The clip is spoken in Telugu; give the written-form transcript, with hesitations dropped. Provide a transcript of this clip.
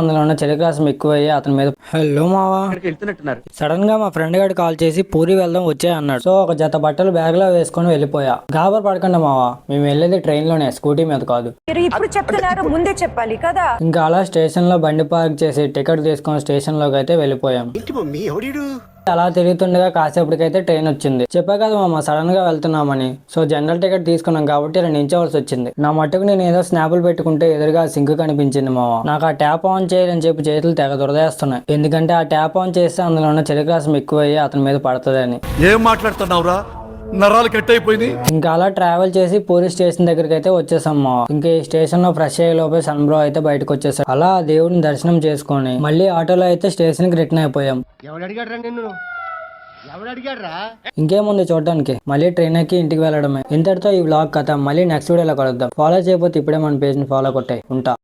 అందులో ఉన్న చలికాసం ఎక్కువయ్యి అతని మీద హలో మావా సడన్ గా మా ఫ్రెండ్ గారు కాల్ చేసి పూరి వెళ్దాం వచ్చే అన్నాడు. సో ఒక జత బట్టలు బ్యాగ్ లో వేసుకొని వెళ్ళిపోయా. గాబర్ పడకండి మావా, మేము వెళ్ళేది ట్రైన్ లోనే, స్కూటీ మీద కాదు. ఇప్పుడు చెప్తున్నారు, ముందే చెప్పాలి కదా. ఇంకా అలా స్టేషన్ లో బండి పార్క్ చేసి టికెట్ తీసుకొని స్టేషన్ లోకి అయితే వెళ్ళిపోయాం. అలా తిరుగుతుండగా కాసేపటికైతే ట్రైన్ వచ్చింది. చెప్పా కదా మామ సడన్ గా వెళ్తున్నామని. సో జనరల్ టికెట్ తీసుకున్నాం కాబట్టి ఇలా నించోవలసి వచ్చింది. నా మట్టుకు నేను ఏదో స్నాపులు పెట్టుకుంటే ఎదురుగా సింక్ కనిపించింది మామ. నాకు ఆ ట్యాప్ ఆన్ చేయాలని చెప్పి చేతులు తెగ దురదేస్తున్నాయి. ఎందుకంటే ఆ ట్యాప్ ఆన్ చేస్తే అందులో ఉన్న చలికాసం ఎక్కువయ్యి అతని మీద పడుతుందని. ఏం మాట్లాడుతున్నావురా, నరాలు కట్ అయిపోయింది. ఇంకా అలా ట్రావెల్ చేసి పోలీస్ స్టేషన్ దగ్గరికి అయితే వచ్చేసాం మా. ఇంకా ఈ స్టేషన్ లో ఫ్రెష్ అయ్యే లోపే సన్ బ్రో అయితే బయటకు వచ్చేసాడు. అలా దేవుడిని దర్శనం చేసుకొని మళ్ళీ ఆటోలో అయితే స్టేషన్ కి రిటర్న్ అయిపోయాం. ఇంకేముంది చూడడానికి, మళ్ళీ ట్రైన్ ఎక్కి ఇంటికి వెళ్ళడమే. ఇంతటితో ఈ వ్లాగ్ కథ. మళ్ళీ నెక్స్ట్ వీడియోలో కలుద్దాం. ఫాలో చేయకపోతే ఇప్పుడే మన పేజ్ ని ఫాలో కొట్టాయి. ఉంటా.